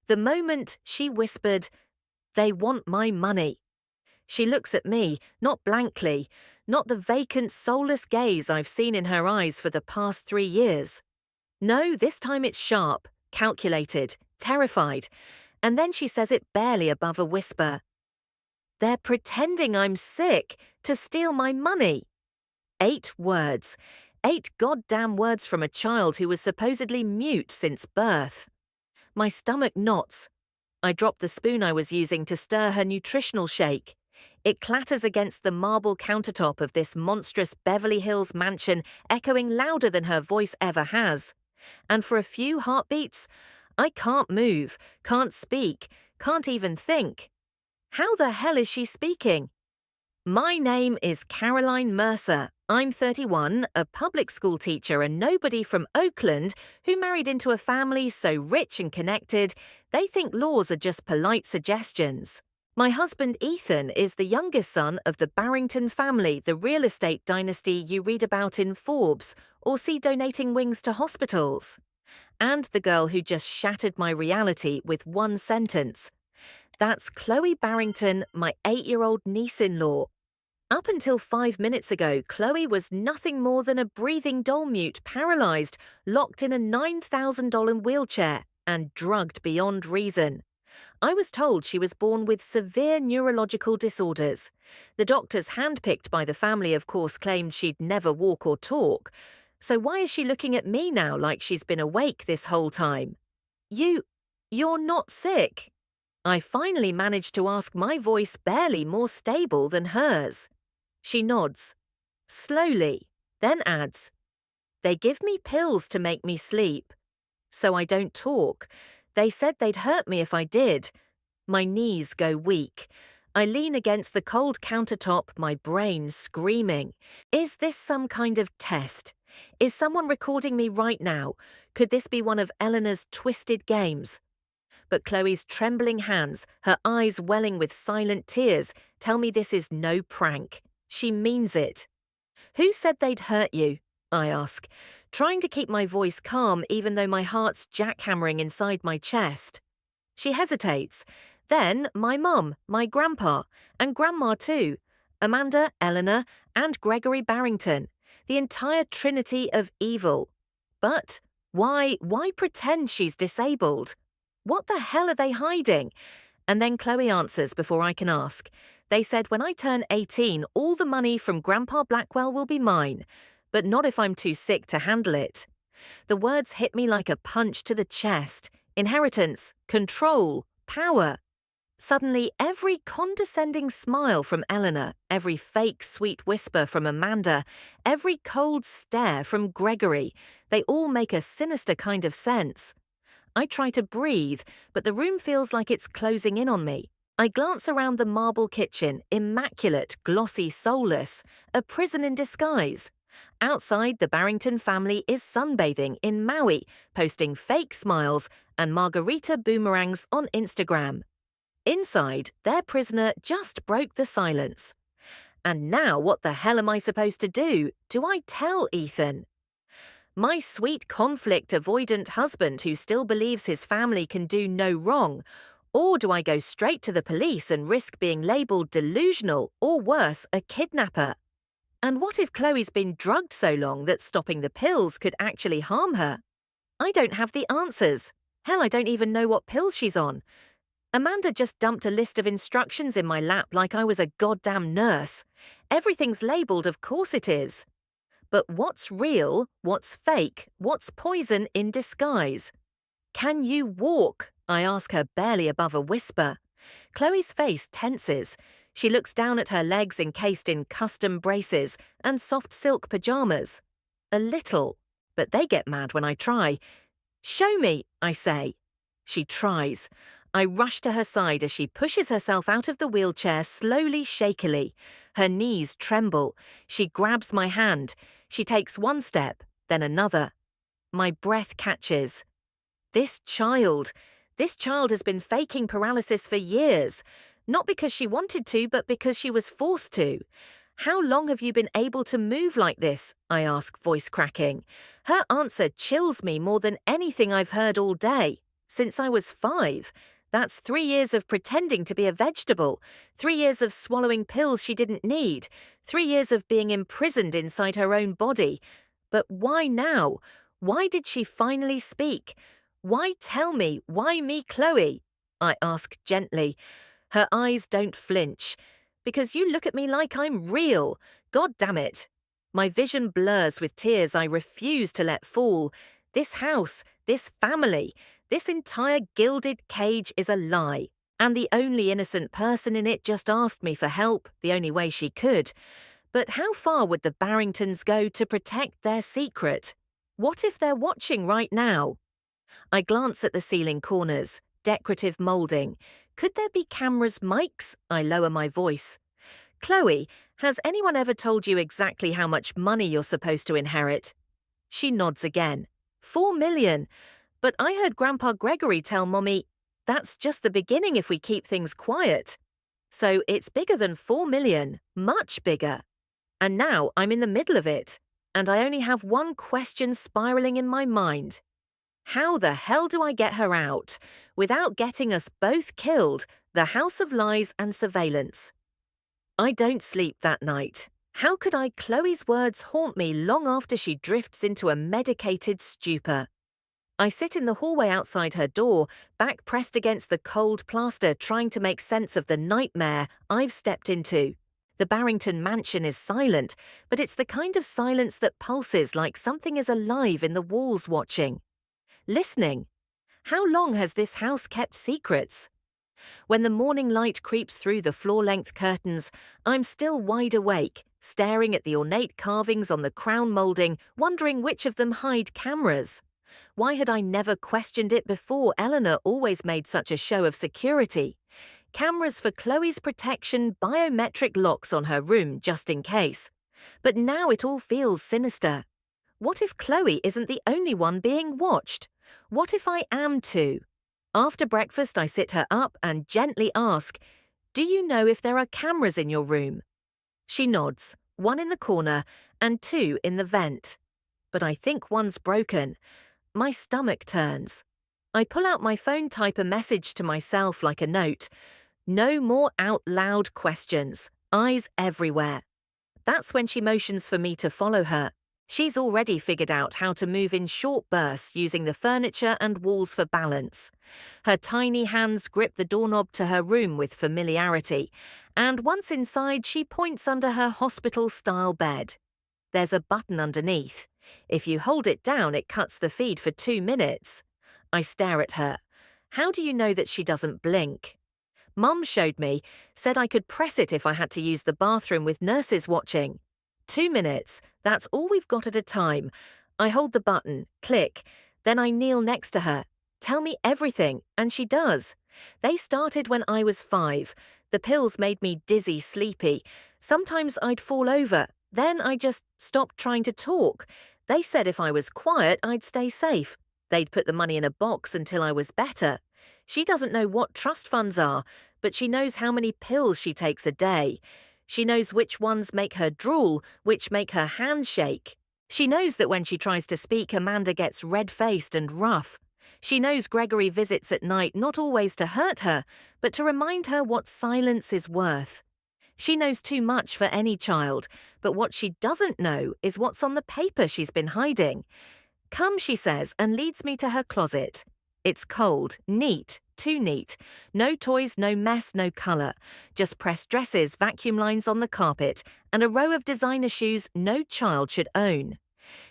The moment she whispered, "They want my money." She looks at me, not blankly, not the vacant, soulless gaze I've seen in her eyes for the past 3 years. No, this time it's sharp, calculated, terrified, and then she says it barely above a whisper. "They're pretending I'm sick to steal my money." 8 words. 8 goddamn words from a child who was supposedly mute since birth. My stomach knots. I drop the spoon I was using to stir her nutritional shake. It clatters against the marble countertop of this monstrous Beverly Hills mansion, echoing louder than her voice ever has. And for a few heartbeats, I can't move, can't speak, can't even think. How the hell is she speaking? "My name is Caroline Mercer. I'm 31, a public school teacher and nobody from Oakland who married into a family so rich and connected, they think laws are just polite suggestions. My husband Ethan is the youngest son of the Barrington family, the real estate dynasty you read about in Forbes or see donating wings to hospitals. And the girl who just shattered my reality with one sentence. That's Chloe Barrington, my 8-year-old niece-in-law. Up until 5 minutes ago, Chloe was nothing more than a breathing doll mute, paralyzed, locked in a $9,000 wheelchair, and drugged beyond reason. I was told she was born with severe neurological disorders. The doctors handpicked by the family, of course, claimed she'd never walk or talk. So why is she looking at me now like she's been awake this whole time? You're not sick." I finally managed to ask, my voice barely more stable than hers. She nods. Slowly, then adds, "They give me pills to make me sleep. So I don't talk. They said they'd hurt me if I did." My knees go weak. I lean against the cold countertop, my brain screaming. Is this some kind of test? Is someone recording me right now? Could this be one of Eleanor's twisted games? But Chloe's trembling hands, her eyes welling with silent tears, tell me this is no prank. She means it. "Who said they'd hurt you?" I ask, trying to keep my voice calm even though my heart's jackhammering inside my chest. She hesitates. Then my mum, my grandpa, and grandma too. Amanda, Eleanor, and Gregory Barrington. The entire trinity of evil. But why pretend she's disabled? What the hell are they hiding? And then Chloe answers before I can ask. They said when I turn 18, all the money from Grandpa Blackwell will be mine, but not if I'm too sick to handle it. The words hit me like a punch to the chest. Inheritance, control, power. Suddenly, every condescending smile from Eleanor, every fake sweet whisper from Amanda, every cold stare from Gregory, they all make a sinister kind of sense. I try to breathe, but the room feels like it's closing in on me. I glance around the marble kitchen, immaculate, glossy, soulless, a prison in disguise. Outside, the Barrington family is sunbathing in Maui, posting fake smiles and margarita boomerangs on Instagram. Inside, their prisoner just broke the silence. And now what the hell am I supposed to do? Do I tell Ethan? My sweet conflict-avoidant husband who still believes his family can do no wrong? Or do I go straight to the police and risk being labelled delusional or worse, a kidnapper? And what if Chloe's been drugged so long that stopping the pills could actually harm her? I don't have the answers. Hell, I don't even know what pills she's on. Amanda just dumped a list of instructions in my lap like I was a goddamn nurse. Everything's labelled, of course it is. But what's real, what's fake, what's poison in disguise? "Can you walk?" I ask her barely above a whisper. Chloe's face tenses. She looks down at her legs encased in custom braces and soft silk pajamas. A little, but they get mad when I try. "Show me," I say. She tries. I rush to her side as she pushes herself out of the wheelchair slowly, shakily. Her knees tremble. She grabs my hand. She takes one step, then another. My breath catches. This child has been faking paralysis for years. Not because she wanted to, but because she was forced to. "How long have you been able to move like this?" I ask, voice cracking. Her answer chills me more than anything I've heard all day. Since I was 5. That's 3 years of pretending to be a vegetable, 3 years of swallowing pills she didn't need, 3 years of being imprisoned inside her own body. But why now? Why did she finally speak? Why tell me? Why me, Chloe? I ask gently. Her eyes don't flinch. Because you look at me like I'm real. God damn it. My vision blurs with tears I refuse to let fall. This house, this family, this entire gilded cage is a lie. And the only innocent person in it just asked me for help the only way she could. But how far would the Barringtons go to protect their secret? What if they're watching right now? I glance at the ceiling corners, decorative moulding. Could there be cameras, mics? I lower my voice. Chloe, has anyone ever told you exactly how much money you're supposed to inherit? She nods again. 4 million. But I heard Grandpa Gregory tell Mommy, that's just the beginning if we keep things quiet. So it's bigger than 4 million, much bigger. And now I'm in the middle of it, and I only have one question spiraling in my mind. How the hell do I get her out without getting us both killed, the House of Lies and surveillance? I don't sleep that night. How could Chloe's words haunt me long after she drifts into a medicated stupor? I sit in the hallway outside her door, back pressed against the cold plaster, trying to make sense of the nightmare I've stepped into. The Barrington mansion is silent, but it's the kind of silence that pulses like something is alive in the walls watching. Listening. How long has this house kept secrets? When the morning light creeps through the floor-length curtains, I'm still wide awake, staring at the ornate carvings on the crown moulding, wondering which of them hide cameras. Why had I never questioned it before? Eleanor always made such a show of security. Cameras for Chloe's protection, biometric locks on her room just in case. But now it all feels sinister. What if Chloe isn't the only one being watched? What if I am too? After breakfast, I sit her up and gently ask, do you know if there are cameras in your room? She nods, 1 in the corner and 2 in the vent. But I think one's broken. My stomach turns. I pull out my phone, type a message to myself like a note. No more out loud questions. Eyes everywhere. That's when she motions for me to follow her. She's already figured out how to move in short bursts using the furniture and walls for balance. Her tiny hands grip the doorknob to her room with familiarity, and once inside she points under her hospital-style bed. There's a button underneath. If you hold it down, it cuts the feed for 2 minutes. I stare at her. How do you know that she doesn't blink? Mum showed me, said I could press it if I had to use the bathroom with nurses watching. 2 minutes, that's all we've got at a time. I hold the button, click, then I kneel next to her. Tell me everything, and she does. They started when I was 5. The pills made me dizzy, sleepy. Sometimes I'd fall over, then I just stopped trying to talk. They said if I was quiet, I'd stay safe. They'd put the money in a box until I was better. She doesn't know what trust funds are, but she knows how many pills she takes a day. She knows which ones make her drool, which make her hands shake. She knows that when she tries to speak, Amanda gets red-faced and rough. She knows Gregory visits at night not always to hurt her, but to remind her what silence is worth. She knows too much for any child, but what she doesn't know is what's on the paper she's been hiding. Come, she says, and leads me to her closet. It's cold, neat, too neat. No toys, no mess, no colour. Just pressed dresses, vacuum lines on the carpet, and a row of designer shoes no child should own.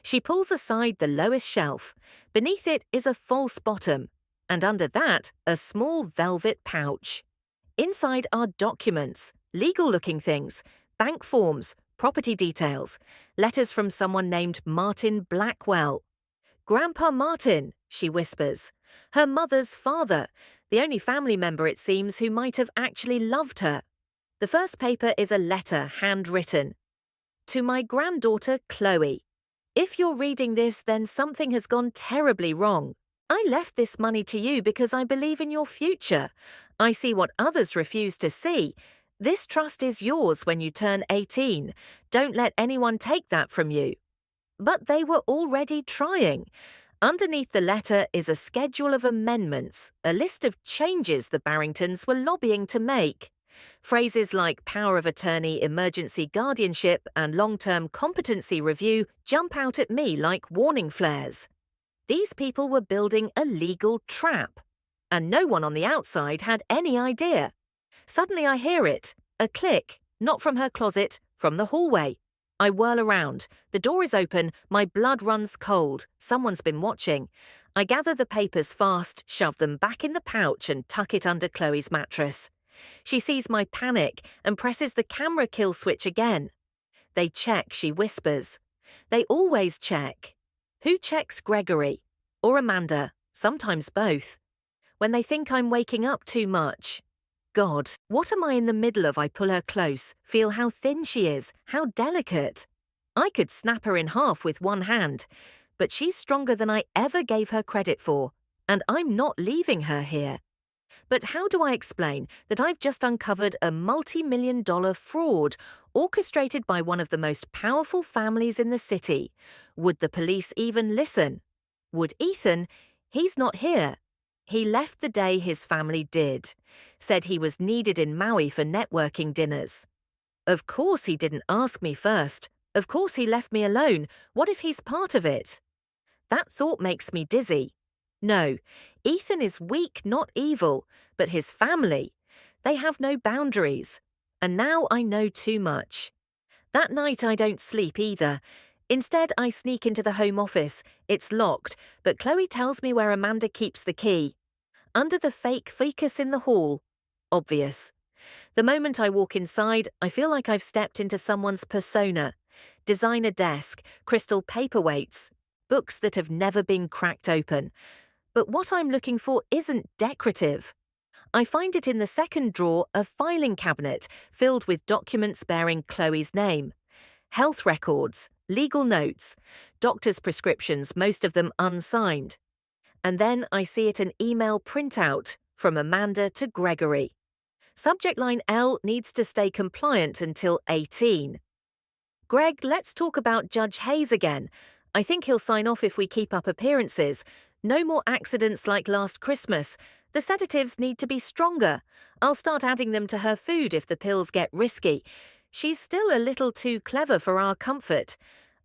She pulls aside the lowest shelf. Beneath it is a false bottom, and under that, a small velvet pouch. Inside are documents, legal-looking things, bank forms, property details, letters from someone named Martin Blackwell. Grandpa Martin, she whispers. Her mother's father, the only family member, it seems, who might have actually loved her. The first paper is a letter, handwritten. To my granddaughter, Chloe. If you're reading this, then something has gone terribly wrong. I left this money to you because I believe in your future. I see what others refuse to see. This trust is yours when you turn 18. Don't let anyone take that from you. But they were already trying. Underneath the letter is a schedule of amendments, a list of changes the Barringtons were lobbying to make. Phrases like power of attorney, emergency guardianship, and long-term competency review jump out at me like warning flares. These people were building a legal trap, and no one on the outside had any idea. Suddenly I hear it, a click, not from her closet, from the hallway. I whirl around. The door is open, my blood runs cold. Someone's been watching. I gather the papers fast, shove them back in the pouch and tuck it under Chloe's mattress. She sees my panic and presses the camera kill switch again. They check, she whispers. They always check. Who checks Gregory? Or Amanda? Sometimes both. When they think I'm waking up too much. God, what am I in the middle of? I pull her close, feel how thin she is, how delicate. I could snap her in half with one hand, but she's stronger than I ever gave her credit for, and I'm not leaving her here. But how do I explain that I've just uncovered a multi-million-dollar fraud orchestrated by one of the most powerful families in the city? Would the police even listen? Would Ethan? He's not here. He left the day his family did. Said he was needed in Maui for networking dinners. Of course he didn't ask me first. Of course he left me alone. What if he's part of it? That thought makes me dizzy. No, Ethan is weak, not evil, but his family, they have no boundaries. And now I know too much. That night I don't sleep either. Instead, I sneak into the home office. It's locked, but Chloe tells me where Amanda keeps the key. Under the fake ficus in the hall. Obvious. The moment I walk inside, I feel like I've stepped into someone's persona. Designer desk, crystal paperweights, books that have never been cracked open. But what I'm looking for isn't decorative. I find it in the second drawer, a filing cabinet filled with documents bearing Chloe's name. Health records, legal notes, doctor's prescriptions, most of them unsigned. And then I see it an email printout from Amanda to Gregory. Subject line L needs to stay compliant until 18. Greg, let's talk about Judge Hayes again. I think he'll sign off if we keep up appearances. No more accidents like last Christmas. The sedatives need to be stronger. I'll start adding them to her food if the pills get risky. She's still a little too clever for our comfort.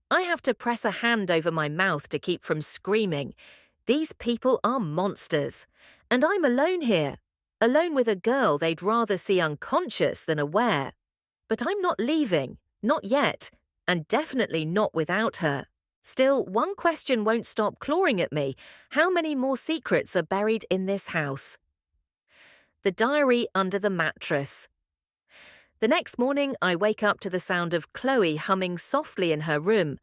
I have to press a hand over my mouth to keep from screaming. These people are monsters. And I'm alone here. Alone with a girl they'd rather see unconscious than aware. But I'm not leaving. Not yet. And definitely not without her. Still, one question won't stop clawing at me. How many more secrets are buried in this house? The diary under the mattress. The next morning, I wake up to the sound of Chloe humming softly in her room.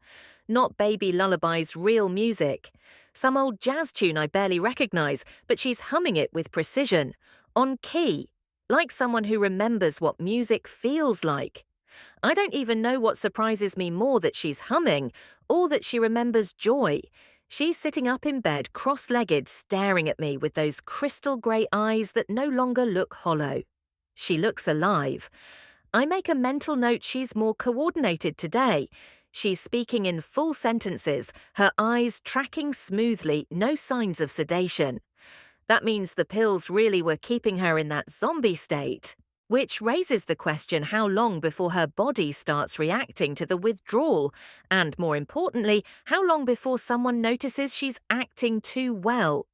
Not baby lullabies, real music. Some old jazz tune I barely recognize, but she's humming it with precision. On key. Like someone who remembers what music feels like. I don't even know what surprises me more, that she's humming or that she remembers joy. She's sitting up in bed, cross-legged, staring at me with those crystal grey eyes that no longer look hollow. She looks alive. I make a mental note she's more coordinated today. She's speaking in full sentences, her eyes tracking smoothly, no signs of sedation. That means the pills really were keeping her in that zombie state. Which raises the question how long before her body starts reacting to the withdrawal, and more importantly, how long before someone notices she's acting too well.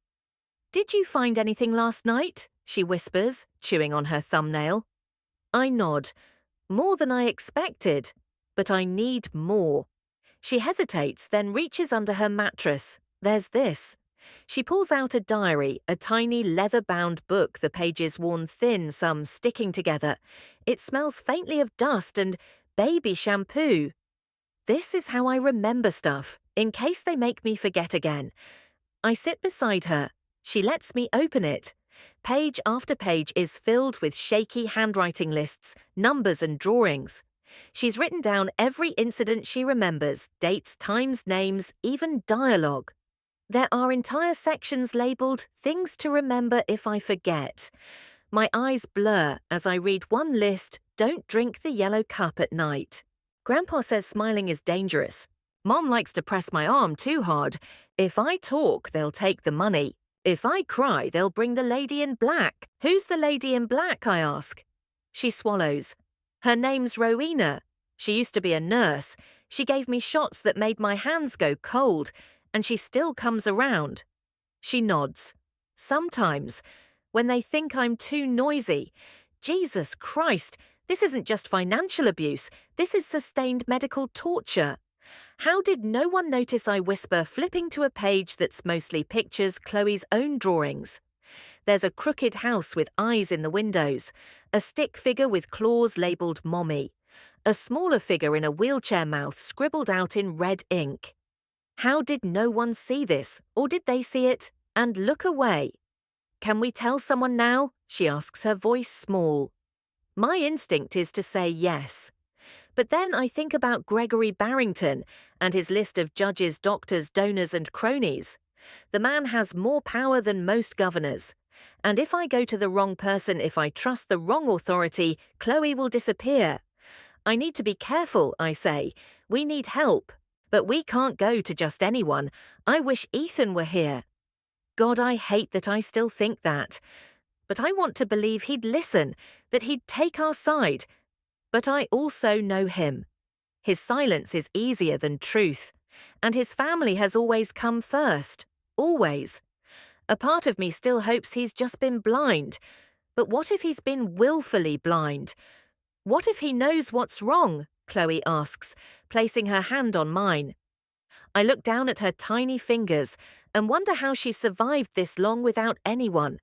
"Did you find anything last night?" she whispers, chewing on her thumbnail. I nod. More than I expected, but I need more. She hesitates, then reaches under her mattress. There's this. She pulls out a diary, a tiny leather-bound book, the pages worn thin, some sticking together. It smells faintly of dust and baby shampoo. This is how I remember stuff, in case they make me forget again. I sit beside her. She lets me open it. Page after page is filled with shaky handwriting lists, numbers and drawings. She's written down every incident she remembers, dates, times, names, even dialogue. There are entire sections labelled "Things to Remember If I Forget." My eyes blur as I read one list, "Don't drink the yellow cup at night." Grandpa says smiling is dangerous, Mom likes to press my arm too hard. If I talk, they'll take the money. If I cry, they'll bring the lady in black. Who's the lady in black, I ask. She swallows. Her name's Rowena. She used to be a nurse. She gave me shots that made my hands go cold, and she still comes around. She nods. Sometimes, when they think I'm too noisy. Jesus Christ, this isn't just financial abuse, this is sustained medical torture. How did no one notice I whisper, flipping to a page that's mostly pictures Chloe's own drawings? There's a crooked house with eyes in the windows, a stick figure with claws labelled Mommy, a smaller figure in a wheelchair mouth scribbled out in red ink. How did no one see this, or did they see it and look away? Can we tell someone now? She asks, her voice small. My instinct is to say yes. But then I think about Gregory Barrington and his list of judges, doctors, donors and cronies. The man has more power than most governors. And if I go to the wrong person, if I trust the wrong authority, Chloe will disappear. I need to be careful, I say. We need help. But we can't go to just anyone. I wish Ethan were here. God, I hate that I still think that. But I want to believe he'd listen, that he'd take our side. But I also know him. His silence is easier than truth. And his family has always come first. Always. A part of me still hopes he's just been blind. But what if he's been willfully blind? What if he knows what's wrong? Chloe asks, placing her hand on mine. I look down at her tiny fingers and wonder how she survived this long without anyone.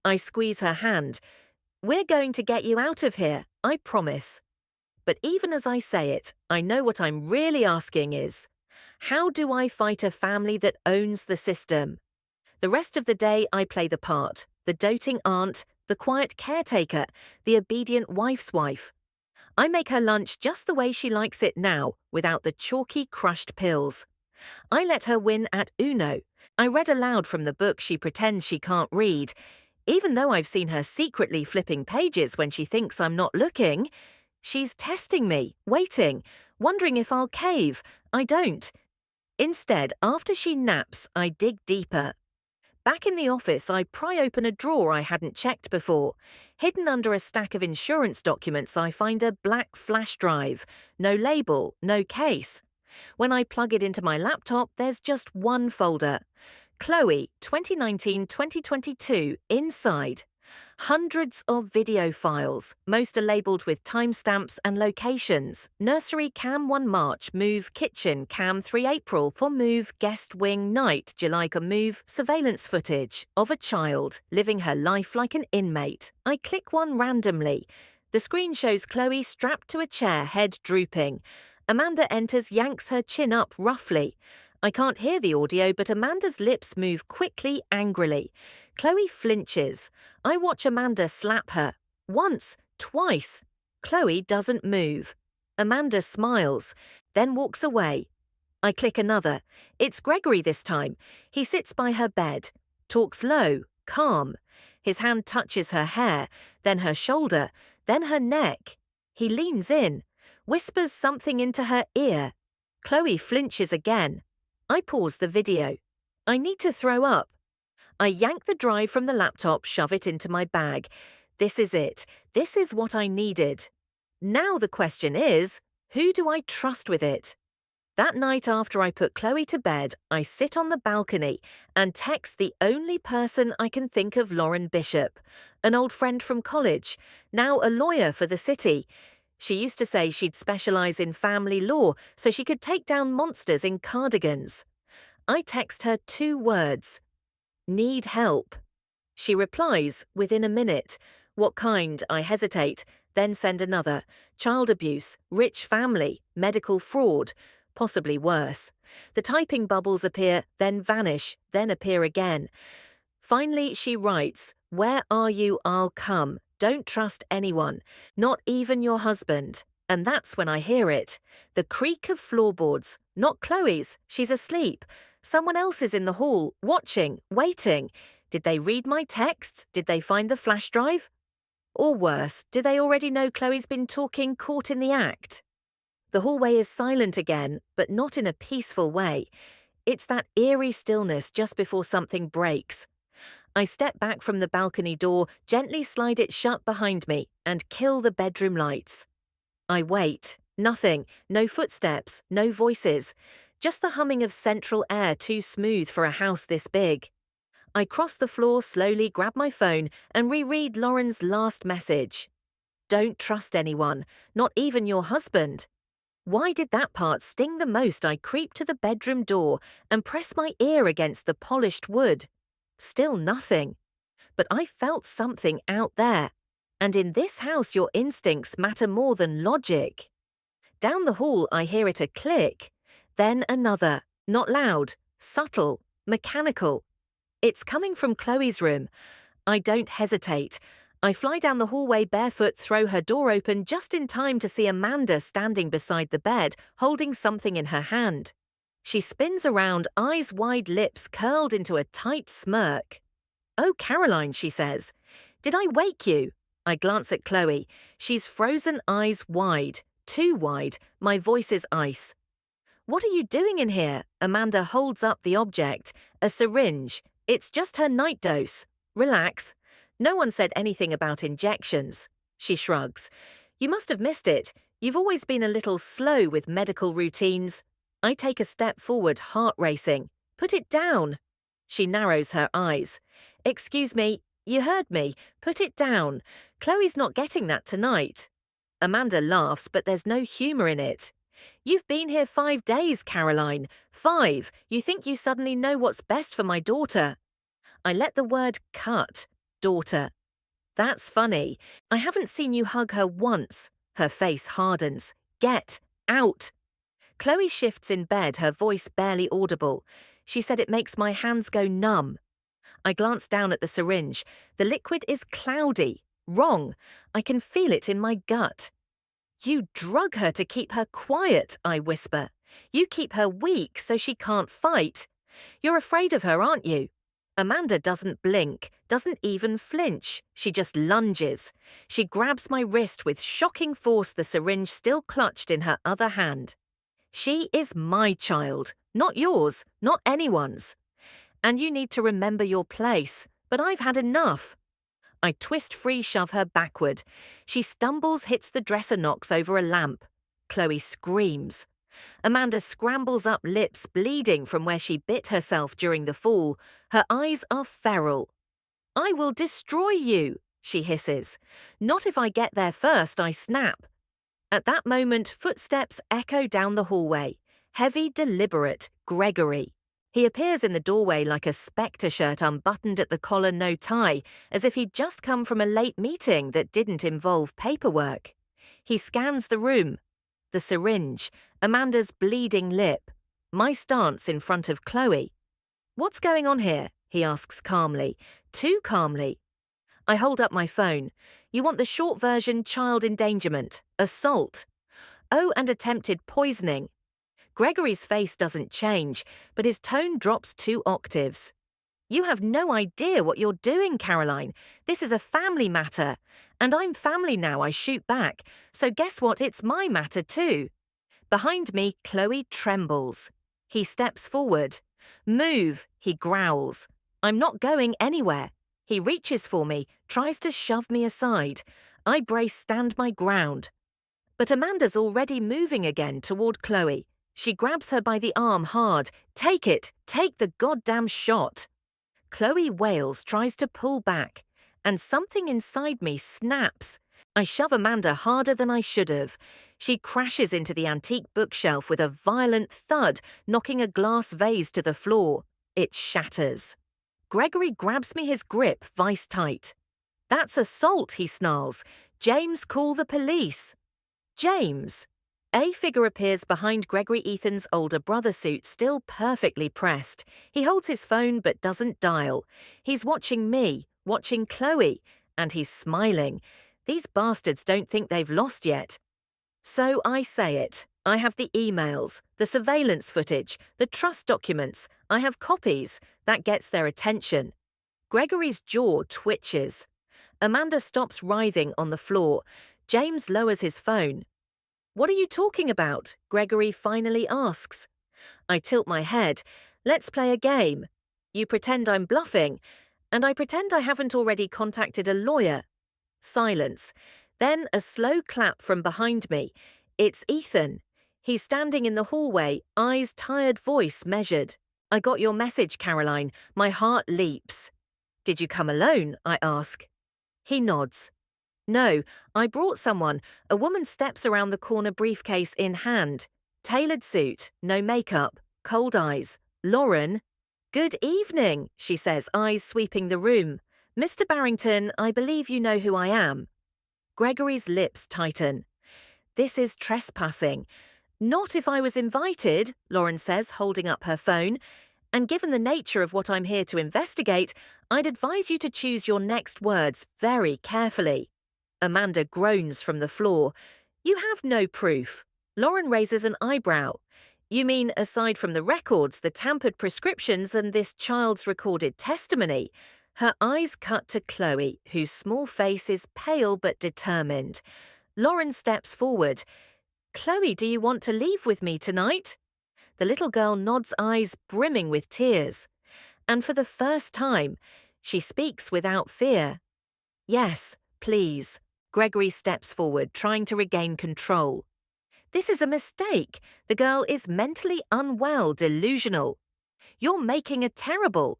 I squeeze her hand. We're going to get you out of here, I promise. But even as I say it, I know what I'm really asking is, how do I fight a family that owns the system? The rest of the day I play the part, the doting aunt, the quiet caretaker, the obedient wife's wife. I make her lunch just the way she likes it now, without the chalky, crushed pills. I let her win at Uno. I read aloud from the book she pretends she can't read. Even though I've seen her secretly flipping pages when she thinks I'm not looking, she's testing me, waiting, wondering if I'll cave. I don't. Instead, after she naps, I dig deeper. Back in the office, I pry open a drawer I hadn't checked before. Hidden under a stack of insurance documents, I find a black flash drive. No label, no case. When I plug it into my laptop, there's just one folder. Chloe, 2019-2022, inside. Hundreds of video files. Most are labelled with timestamps and locations. Nursery cam 1 March, move kitchen, cam 3 April for move guest wing night, Julika move, surveillance footage of a child living her life like an inmate. I click one randomly. The screen shows Chloe strapped to a chair, head drooping. Amanda enters, yanks her chin up roughly. I can't hear the audio, but Amanda's lips move quickly, angrily. Chloe flinches. I watch Amanda slap her. Once, twice. Chloe doesn't move. Amanda smiles, then walks away. I click another. It's Gregory this time. He sits by her bed, talks low, calm. His hand touches her hair, then her shoulder, then her neck. He leans in, whispers something into her ear. Chloe flinches again. I pause the video. I need to throw up. I yank the drive from the laptop, shove it into my bag. This is it. This is what I needed. Now the question is, who do I trust with it? That night after I put Chloe to bed, I sit on the balcony and text the only person I can think of, Lauren Bishop, an old friend from college, now a lawyer for the city. She used to say she'd specialize in family law so she could take down monsters in cardigans. I text her 2 words. Need help. She replies within a minute. What kind? I hesitate, then send another. Child abuse, rich family, medical fraud, possibly worse. The typing bubbles appear, then vanish, then appear again. Finally, she writes, "Where are you? I'll come. Don't trust anyone, not even your husband." And that's when I hear it. The creak of floorboards, not Chloe's. She's asleep. Someone else is in the hall, watching, waiting. Did they read my texts? Did they find the flash drive? Or worse, do they already know Chloe's been talking caught in the act? The hallway is silent again, but not in a peaceful way. It's that eerie stillness just before something breaks. I step back from the balcony door, gently slide it shut behind me, and kill the bedroom lights. I wait. Nothing. No footsteps. No voices. Just the humming of central air too smooth for a house this big. I cross the floor slowly, grab my phone, and reread Lauren's last message. Don't trust anyone, not even your husband. Why did that part sting the most? I creep to the bedroom door and press my ear against the polished wood. Still nothing. But I felt something out there. And in this house, your instincts matter more than logic. Down the hall, I hear it a click. Then another. Not loud, subtle, mechanical. It's coming from Chloe's room. I don't hesitate. I fly down the hallway barefoot, throw her door open just in time to see Amanda standing beside the bed, holding something in her hand. She spins around, eyes wide, lips curled into a tight smirk. "Oh, Caroline," she says. "Did I wake you?" I glance at Chloe. She's frozen, eyes wide. Too wide. My voice is ice. "What are you doing in here?" Amanda holds up the object. A syringe. It's just her night dose. "Relax. No one said anything about injections." She shrugs. "You must have missed it. You've always been a little slow with medical routines." I take a step forward, heart racing. "Put it down." She narrows her eyes. "Excuse me, you heard me. Put it down. Chloe's not getting that tonight." Amanda laughs, but there's no humor in it. "You've been here 5 days, Caroline. 5. You think you suddenly know what's best for my daughter." I let the word cut. Daughter. "That's funny. I haven't seen you hug her once." Her face hardens. "Get out." Chloe shifts in bed, her voice barely audible. She said it makes my hands go numb. I glance down at the syringe. The liquid is cloudy. Wrong. I can feel it in my gut. "You drug her to keep her quiet," I whisper. "You keep her weak so she can't fight. You're afraid of her, aren't you?" Amanda doesn't blink, doesn't even flinch. She just lunges. She grabs my wrist with shocking force, the syringe still clutched in her other hand. "She is my child, not yours, not anyone's. And you need to remember your place, but I've had enough." I twist free, shove her backward. She stumbles, hits the dresser, knocks over a lamp. Chloe screams. Amanda scrambles up, lips bleeding from where she bit herself during the fall. Her eyes are feral. "I will destroy you," she hisses. "Not if I get there first," I snap. At that moment, footsteps echo down the hallway. Heavy, deliberate, Gregory. He appears in the doorway like a spectre, shirt unbuttoned at the collar, no tie, as if he'd just come from a late meeting that didn't involve paperwork. He scans the room. The syringe, Amanda's bleeding lip, my stance in front of Chloe. "What's going on here?" he asks calmly. Too calmly. I hold up my phone. "You want the short version: child endangerment, assault. Oh, and attempted poisoning." Gregory's face doesn't change, but his tone drops 2 octaves. "You have no idea what you're doing, Caroline. This is a family matter. And I'm family now," I shoot back. "So guess what? It's my matter too." Behind me, Chloe trembles. He steps forward. "Move," he growls. I'm not going anywhere. He reaches for me, tries to shove me aside. I brace, stand my ground. But Amanda's already moving again toward Chloe. She grabs her by the arm hard. "Take it! Take the goddamn shot!" Chloe wails, tries to pull back, and something inside me snaps. I shove Amanda harder than I should have. She crashes into the antique bookshelf with a violent thud, knocking a glass vase to the floor. It shatters. Gregory grabs me, his grip vice tight. "That's assault," he snarls. "James, call the police." James. A figure appears behind Gregory Ethan's older brother, suit still perfectly pressed. He holds his phone but doesn't dial. He's watching me, watching Chloe, and he's smiling. These bastards don't think they've lost yet. So I say it. I have the emails, the surveillance footage, the trust documents. I have copies. That gets their attention. Gregory's jaw twitches. Amanda stops writhing on the floor. James lowers his phone. What are you talking about? Gregory finally asks. I tilt my head. Let's play a game. You pretend I'm bluffing, and I pretend I haven't already contacted a lawyer. Silence. Then a slow clap from behind me. It's Ethan. He's standing in the hallway, eyes tired, voice measured. I got your message, Caroline. My heart leaps. Did you come alone? I ask. He nods. No, I brought someone. A woman steps around the corner, briefcase in hand. Tailored suit, no makeup, cold eyes. Lauren. Good evening, she says, eyes sweeping the room. Mr. Barrington, I believe you know who I am. Gregory's lips tighten. This is trespassing. Not if I was invited, Lauren says, holding up her phone. And given the nature of what I'm here to investigate, I'd advise you to choose your next words very carefully. Amanda groans from the floor. You have no proof. Lauren raises an eyebrow. You mean aside from the records, the tampered prescriptions, and this child's recorded testimony? Her eyes cut to Chloe, whose small face is pale but determined. Lauren steps forward. Chloe, do you want to leave with me tonight? The little girl nods, eyes brimming with tears. And for the first time, she speaks without fear. Yes, please. Gregory steps forward, trying to regain control. This is a mistake. The girl is mentally unwell, delusional. You're making a terrible.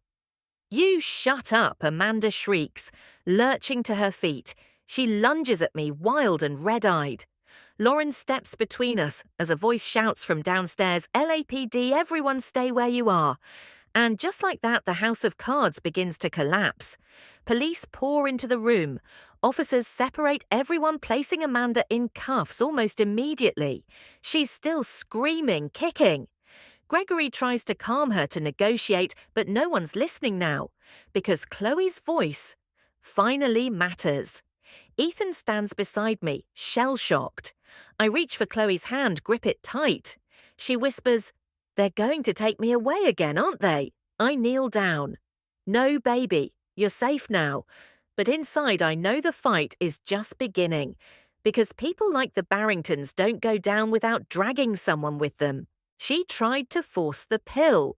You shut up, Amanda shrieks, lurching to her feet. She lunges at me, wild and red-eyed. Lauren steps between us as a voice shouts from downstairs, LAPD, everyone stay where you are. And just like that, the house of cards begins to collapse. Police pour into the room. Officers separate everyone, placing Amanda in cuffs almost immediately. She's still screaming, kicking. Gregory tries to calm her, to negotiate, but no one's listening now, because Chloe's voice finally matters. Ethan stands beside me, shell-shocked. I reach for Chloe's hand, grip it tight. She whispers, They're going to take me away again, aren't they? I kneel down. No, baby, you're safe now. But inside I know the fight is just beginning, because people like the Barringtons don't go down without dragging someone with them. She tried to force the pill.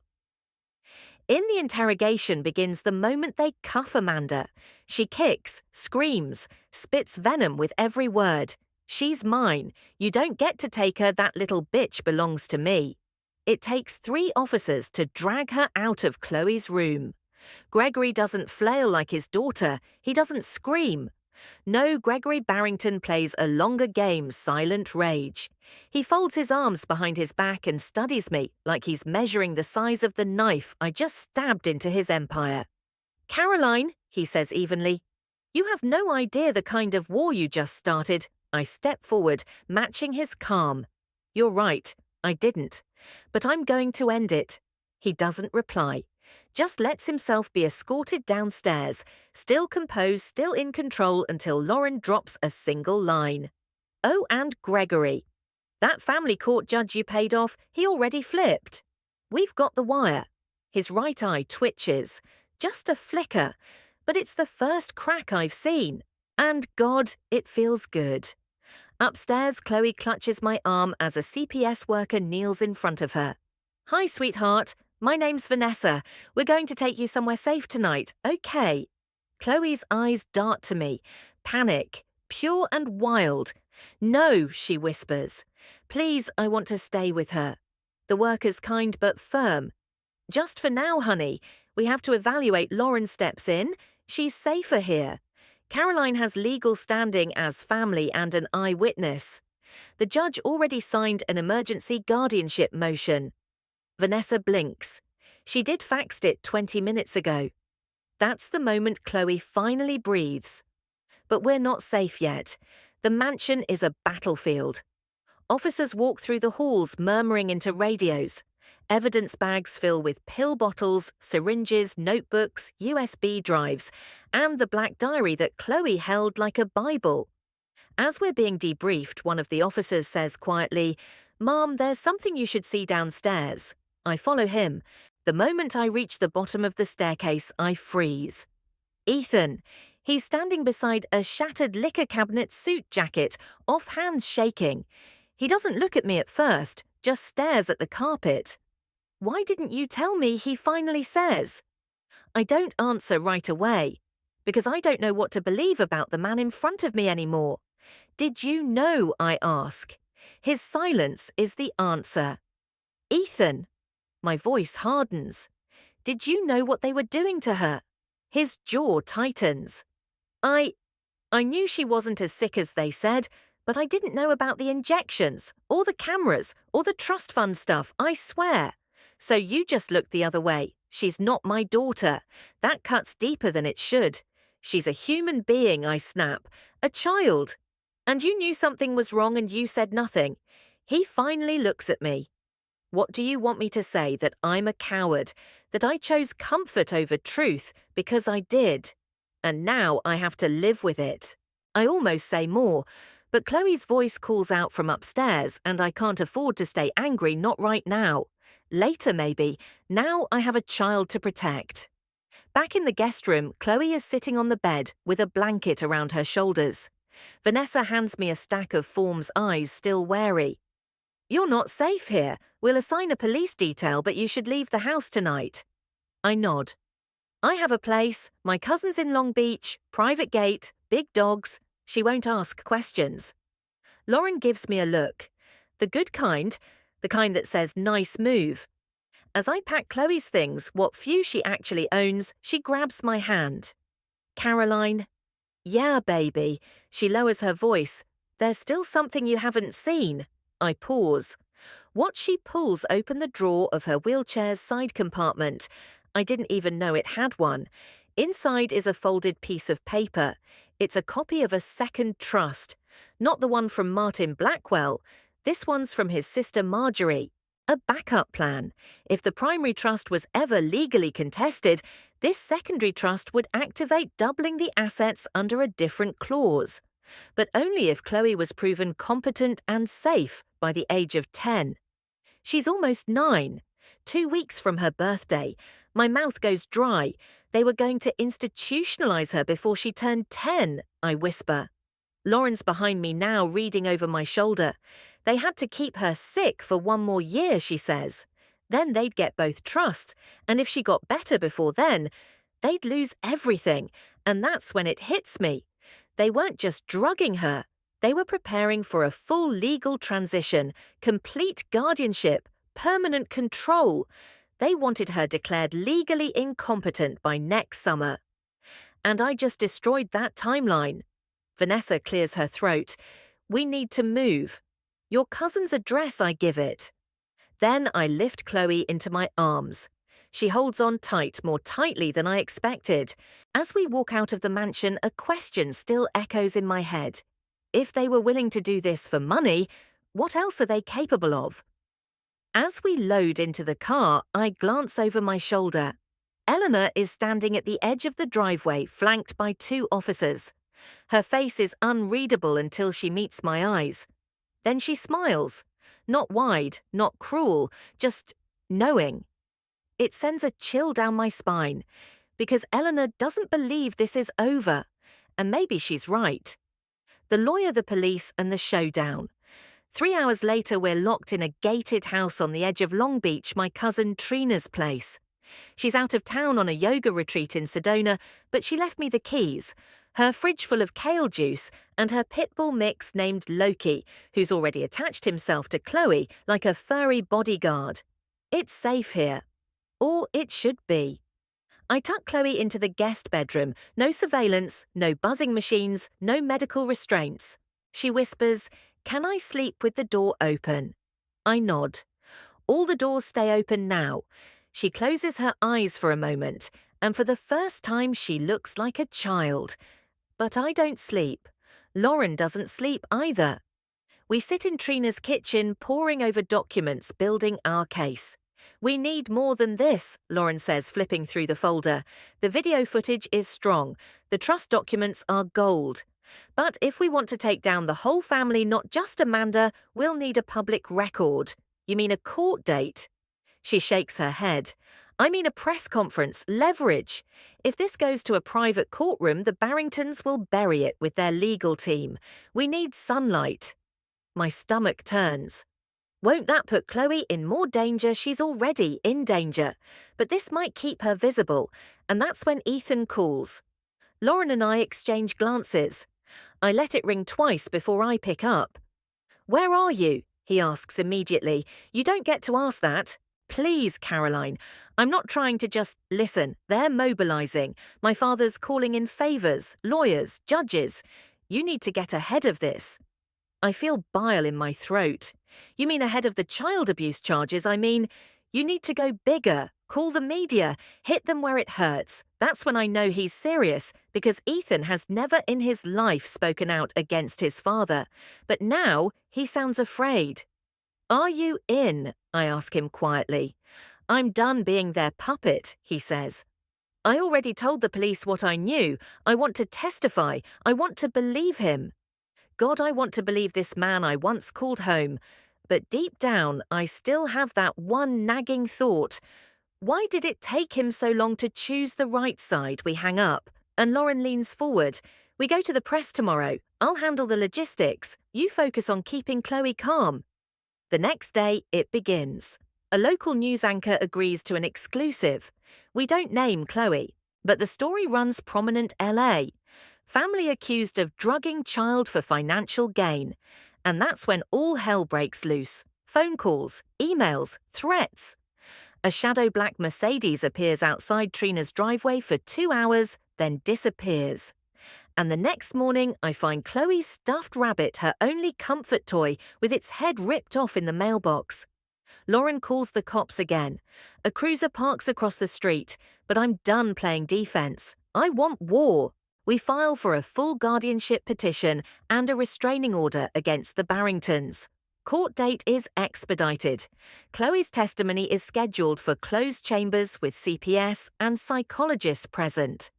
In the interrogation begins the moment they cuff Amanda. She kicks, screams, spits venom with every word. She's mine. You don't get to take her. That little bitch belongs to me. It takes 3 officers to drag her out of Chloe's room. Gregory doesn't flail like his daughter. He doesn't scream. No, Gregory Barrington plays a longer game, silent rage. He folds his arms behind his back and studies me like he's measuring the size of the knife I just stabbed into his empire. Caroline, he says evenly, you have no idea the kind of war you just started. I step forward, matching his calm. You're right, I didn't. But I'm going to end it. He doesn't reply. Just lets himself be escorted downstairs, still composed, still in control, until Lauren drops a single line. Oh, and Gregory. That family court judge you paid off, he already flipped. We've got the wire. His right eye twitches. Just a flicker. But it's the first crack I've seen. And God, it feels good. Upstairs, Chloe clutches my arm as a CPS worker kneels in front of her. Hi, sweetheart. My name's Vanessa. We're going to take you somewhere safe tonight, okay? Chloe's eyes dart to me. Panic. Pure and wild. No, she whispers. Please, I want to stay with her. The worker's kind but firm. Just for now, honey. We have to evaluate. Lauren steps in. She's safer here. Caroline has legal standing as family and an eyewitness. The judge already signed an emergency guardianship motion. Vanessa blinks. She did faxed it 20 minutes ago. That's the moment Chloe finally breathes. But we're not safe yet. The mansion is a battlefield. Officers walk through the halls, murmuring into radios. Evidence bags fill with pill bottles, syringes, notebooks, USB drives, and the black diary that Chloe held like a Bible. As we're being debriefed, one of the officers says quietly, Mom, there's something you should see downstairs. I follow him. The moment I reach the bottom of the staircase, I freeze. Ethan. He's standing beside a shattered liquor cabinet suit jacket, off hands shaking. He doesn't look at me at first, just stares at the carpet. "Why didn't you tell me?" he finally says. I don't answer right away, because I don't know what to believe about the man in front of me anymore. "Did you know?" I ask. His silence is the answer. "Ethan." My voice hardens. "Did you know what they were doing to her?" His jaw tightens. I knew she wasn't as sick as they said, but I didn't know about the injections, or the cameras, or the trust fund stuff, I swear. "So you just looked the other way. She's not my daughter. That cuts deeper than it should. She's a human being," I snap. "A child. And you knew something was wrong and you said nothing." He finally looks at me. "What do you want me to say? That I'm a coward? That I chose comfort over truth because I did? And now I have to live with it." I almost say more, but Chloe's voice calls out from upstairs and I can't afford to stay angry, not right now. Later maybe. Now I have a child to protect. Back in the guest room, Chloe is sitting on the bed with a blanket around her shoulders. Vanessa hands me a stack of forms, eyes still wary. "You're not safe here. We'll assign a police detail, but you should leave the house tonight." I nod. "I have a place, my cousin's in Long Beach, private gate, big dogs. She won't ask questions." Lauren gives me a look. The good kind, the kind that says "nice move." As I pack Chloe's things, what few she actually owns, she grabs my hand. "Caroline." "Yeah, baby." She lowers her voice. "There's still something you haven't seen." I pause. What she pulls open the drawer of her wheelchair's side compartment. I didn't even know it had one. Inside is a folded piece of paper. It's a copy of a second trust. Not the one from Martin Blackwell. This one's from his sister Marjorie. A backup plan. If the primary trust was ever legally contested, this secondary trust would activate, doubling the assets under a different clause. But only if Chloe was proven competent and safe by the age of 10. She's almost 9. 2 weeks from her birthday. My mouth goes dry. They were going to institutionalize her before she turned 10, I whisper. Lauren's behind me now, reading over my shoulder. They had to keep her sick for 1 more year, she says. Then they'd get both trusts, and if she got better before then, they'd lose everything, and that's when it hits me. They weren't just drugging her. They were preparing for a full legal transition, complete guardianship, permanent control. They wanted her declared legally incompetent by next summer. And I just destroyed that timeline. Vanessa clears her throat. "We need to move." "Your cousin's address," I give it. Then I lift Chloe into my arms. She holds on tight, more tightly than I expected. As we walk out of the mansion, a question still echoes in my head. If they were willing to do this for money, what else are they capable of? As we load into the car, I glance over my shoulder. Eleanor is standing at the edge of the driveway, flanked by 2 officers. Her face is unreadable until she meets my eyes. Then she smiles. Not wide, not cruel, just knowing. It sends a chill down my spine, because Eleanor doesn't believe this is over. And maybe she's right. The lawyer, the police, and the showdown. 3 hours later, we're locked in a gated house on the edge of Long Beach, my cousin Trina's place. She's out of town on a yoga retreat in Sedona, but she left me the keys, her fridge full of kale juice, and her pit bull mix named Loki, who's already attached himself to Chloe like a furry bodyguard. It's safe here. Or it should be. I tuck Chloe into the guest bedroom. No surveillance, no buzzing machines, no medical restraints. She whispers, "Can I sleep with the door open?" I nod. All the doors stay open now. She closes her eyes for a moment, and for the first time she looks like a child. But I don't sleep. Lauren doesn't sleep either. We sit in Trina's kitchen, poring over documents, building our case. "We need more than this," Lauren says, flipping through the folder. "The video footage is strong. The trust documents are gold. But if we want to take down the whole family, not just Amanda, we'll need a public record." "You mean a court date?" She shakes her head. "I mean a press conference, leverage. If this goes to a private courtroom, the Barringtons will bury it with their legal team. We need sunlight." My stomach turns. Won't that put Chloe in more danger? She's already in danger. But this might keep her visible, and that's when Ethan calls. Lauren and I exchange glances. I let it ring twice before I pick up. "Where are you?" he asks immediately. "You don't get to ask that." "Please, Caroline. I'm not trying to just listen. They're mobilizing. My father's calling in favors, lawyers, judges. You need to get ahead of this." I feel bile in my throat. "You mean ahead of the child abuse charges? I mean, you need to go bigger. Call the media. Hit them where it hurts." That's when I know he's serious, because Ethan has never in his life spoken out against his father. But now he sounds afraid. "Are you in?" I ask him quietly. "I'm done being their puppet," he says. "I already told the police what I knew. I want to testify. I want to believe him. God, I want to believe this man I once called home. But deep down, I still have that one nagging thought. Why did it take him so long to choose the right side?" We hang up, and Lauren leans forward. "We go to the press tomorrow. I'll handle the logistics. You focus on keeping Chloe calm." The next day, it begins. A local news anchor agrees to an exclusive. We don't name Chloe, but the story runs prominent LA. Family accused of drugging child for financial gain. And that's when all hell breaks loose. Phone calls, emails, threats. A shadow black Mercedes appears outside Trina's driveway for 2 hours, then disappears. And the next morning, I find Chloe's stuffed rabbit, her only comfort toy, with its head ripped off in the mailbox. Lauren calls the cops again. A cruiser parks across the street, but I'm done playing defense. I want war. We file for a full guardianship petition and a restraining order against the Barringtons. Court date is expedited. Chloe's testimony is scheduled for closed chambers with CPS and psychologists present.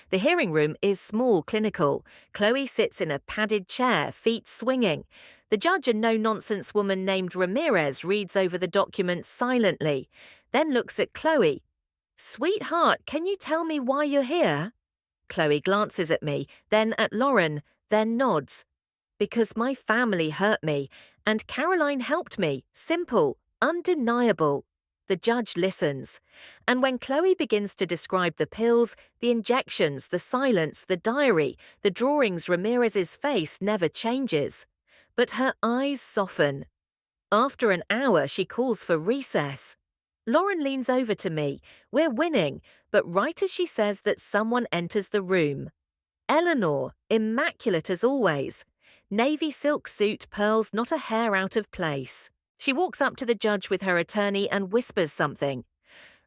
The hearing room is small, clinical. Chloe sits in a padded chair, feet swinging. The judge, a no-nonsense woman named Ramirez, reads over the documents silently, then looks at Chloe. "Sweetheart, can you tell me why you're here?" Chloe glances at me, then at Lauren, then nods. "Because my family hurt me, and Caroline helped me. Simple, undeniable." The judge listens. And when Chloe begins to describe the pills, the injections, the silence, the diary, the drawings, Ramirez's face never changes. But her eyes soften. After an hour, she calls for recess. Lauren leans over to me. We're winning, but right as she says that, someone enters the room. Eleanor, immaculate as always. Navy silk suit, pearls, not a hair out of place. She walks up to the judge with her attorney and whispers something.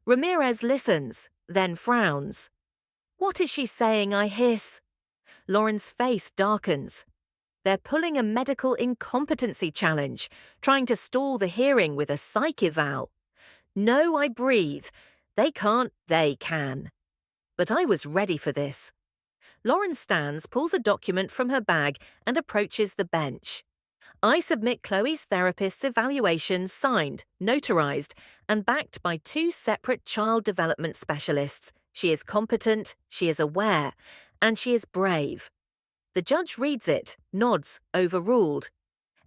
Ramirez listens, then frowns. "What is she saying?" I hiss. Lauren's face darkens. "They're pulling a medical incompetency challenge, trying to stall the hearing with a psych eval." "No," I breathe. "They can't, they can." But I was ready for this. Lauren stands, pulls a document from her bag, and approaches the bench. I submit Chloe's therapist's evaluation, signed, notarized, and backed by 2 separate child development specialists. She is competent, she is aware, and she is brave. The judge reads it, nods, overruled.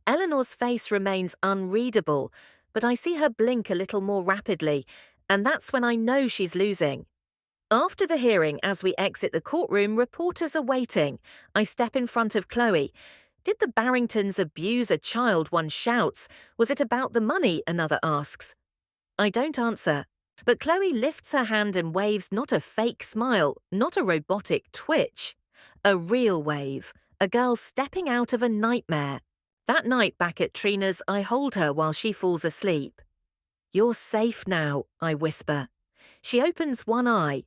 Eleanor's face remains unreadable, but I see her blink a little more rapidly, and that's when I know she's losing. After the hearing, as we exit the courtroom, reporters are waiting. I step in front of Chloe. "Did the Barringtons abuse a child?" one shouts. "Was it about the money?" another asks. I don't answer, but Chloe lifts her hand and waves, not a fake smile, not a robotic twitch. A real wave, a girl stepping out of a nightmare. That night back at Trina's, I hold her while she falls asleep. "You're safe now," I whisper. She opens one eye.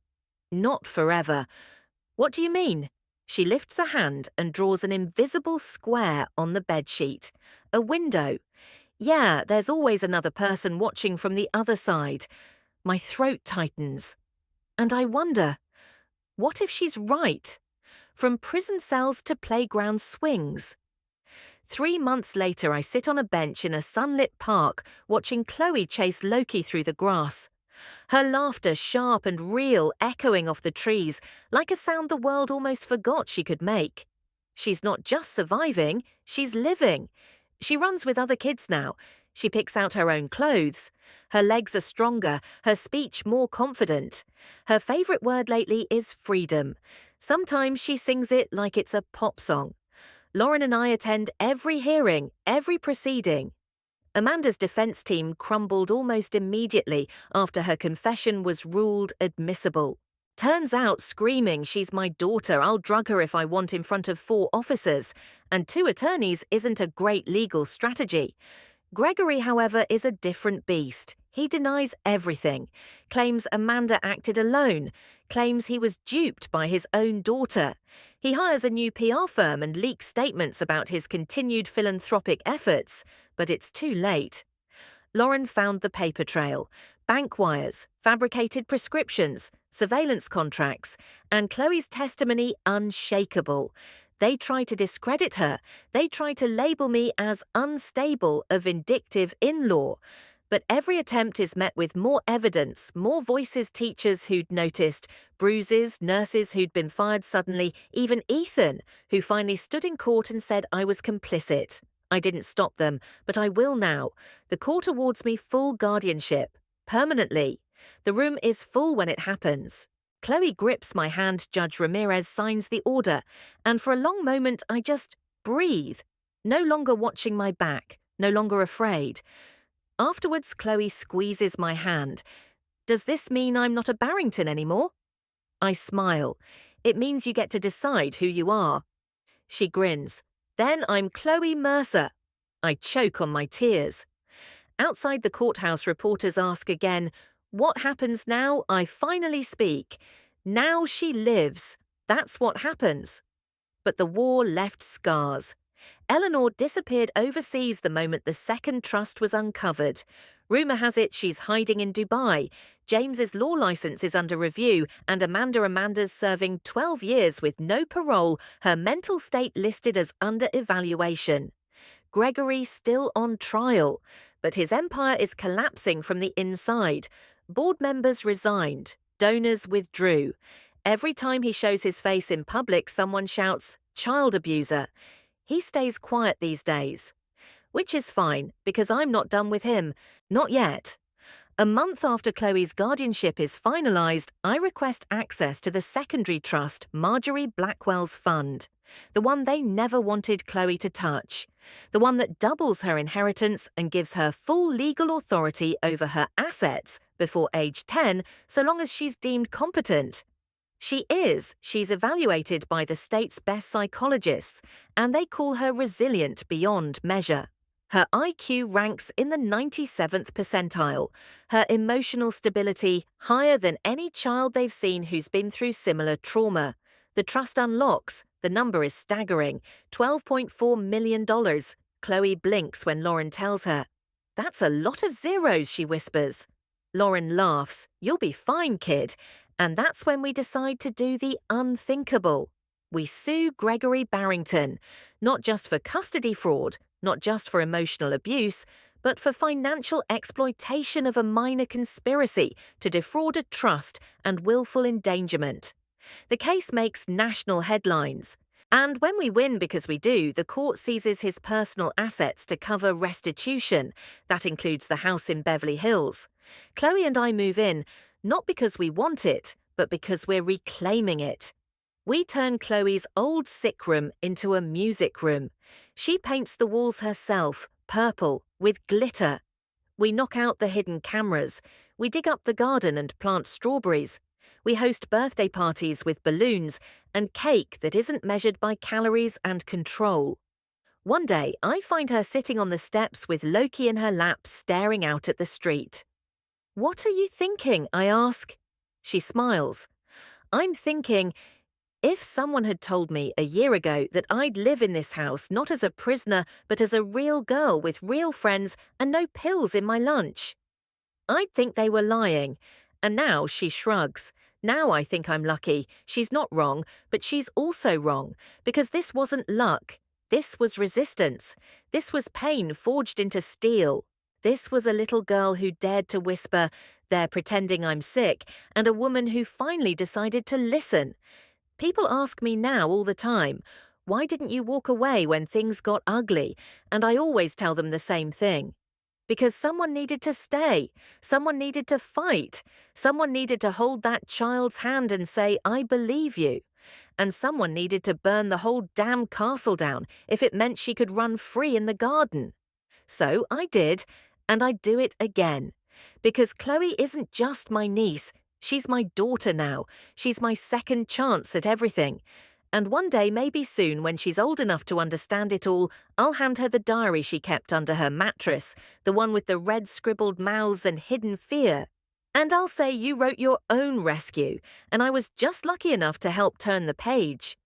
"Not forever." "What do you mean?" She lifts a hand and draws an invisible square on the bedsheet. "A window." "Yeah, there's always another person watching from the other side." My throat tightens. And I wonder, what if she's right? From prison cells to playground swings. 3 months later, I sit on a bench in a sunlit park watching Chloe chase Loki through the grass. Her laughter sharp and real, echoing off the trees, like a sound the world almost forgot she could make. She's not just surviving, she's living. She runs with other kids now. She picks out her own clothes. Her legs are stronger, her speech more confident. Her favourite word lately is freedom. Sometimes she sings it like it's a pop song. Lauren and I attend every hearing, every proceeding. Amanda's defence team crumbled almost immediately after her confession was ruled admissible. Turns out screaming she's my daughter, I'll drug her if I want in front of 4 officers, and 2 attorneys isn't a great legal strategy. Gregory, however, is a different beast. He denies everything, claims Amanda acted alone, claims he was duped by his own daughter. He hires a new PR firm and leaks statements about his continued philanthropic efforts, but it's too late. Lauren found the paper trail, bank wires, fabricated prescriptions, surveillance contracts, and Chloe's testimony unshakable. They try to discredit her. They try to label me as unstable, a vindictive in-law. But every attempt is met with more evidence, more voices, teachers who'd noticed, bruises, nurses who'd been fired suddenly, even Ethan, who finally stood in court and said I was complicit. I didn't stop them, but I will now. The court awards me full guardianship, permanently. The room is full when it happens. Chloe grips my hand, Judge Ramirez signs the order, and for a long moment I just breathe, no longer watching my back, no longer afraid. Afterwards, Chloe squeezes my hand. Does this mean I'm not a Barrington anymore? I smile. It means you get to decide who you are. She grins. Then I'm Chloe Mercer. I choke on my tears. Outside the courthouse, reporters ask again, what happens now? I finally speak. Now she lives. That's what happens. But the war left scars. Eleanor disappeared overseas the moment the second trust was uncovered. Rumour has it she's hiding in Dubai. James's law licence is under review, and Amanda's serving 12 years with no parole, her mental state listed as under evaluation. Gregory still on trial, but his empire is collapsing from the inside. Board members resigned. Donors withdrew. Every time he shows his face in public, someone shouts, "Child abuser." He stays quiet these days. Which is fine, because I'm not done with him. Not yet. A month after Chloe's guardianship is finalised, I request access to the secondary trust, Marjorie Blackwell's fund. The one they never wanted Chloe to touch. The one that doubles her inheritance and gives her full legal authority over her assets before age 10, so long as she's deemed competent. She is. She's evaluated by the state's best psychologists, and they call her resilient beyond measure. Her IQ ranks in the 97th percentile. Her emotional stability higher than any child they've seen who's been through similar trauma. The trust unlocks. The number is staggering. $12.4 million. Chloe blinks when Lauren tells her. That's a lot of zeros, she whispers. Lauren laughs. You'll be fine, kid. And that's when we decide to do the unthinkable. We sue Gregory Barrington, not just for custody fraud, not just for emotional abuse, but for financial exploitation of a minor conspiracy to defraud a trust and willful endangerment. The case makes national headlines. And when we win, because we do, the court seizes his personal assets to cover restitution. That includes the house in Beverly Hills. Chloe and I move in, not because we want it, but because we're reclaiming it. We turn Chloe's old sick room into a music room. She paints the walls herself, purple, with glitter. We knock out the hidden cameras. We dig up the garden and plant strawberries. We host birthday parties with balloons and cake that isn't measured by calories and control. One day, I find her sitting on the steps with Loki in her lap, staring out at the street. What are you thinking? I ask. She smiles. I'm thinking, if someone had told me a year ago that I'd live in this house not as a prisoner but as a real girl with real friends and no pills in my lunch, I'd think they were lying. And now she shrugs. Now I think I'm lucky. She's not wrong, but she's also wrong, because this wasn't luck. This was resistance. This was pain forged into steel. This was a little girl who dared to whisper, "They're pretending I'm sick," and a woman who finally decided to listen. People ask me now all the time, why didn't you walk away when things got ugly? And I always tell them the same thing. Because someone needed to stay, someone needed to fight, someone needed to hold that child's hand and say, I believe you. And someone needed to burn the whole damn castle down if it meant she could run free in the garden. So I did, and I'd do it again. Because Chloe isn't just my niece, she's my daughter now. She's my second chance at everything. And one day, maybe soon, when she's old enough to understand it all, I'll hand her the diary she kept under her mattress, the one with the red scribbled mouths and hidden fear. And I'll say you wrote your own rescue, and I was just lucky enough to help turn the page.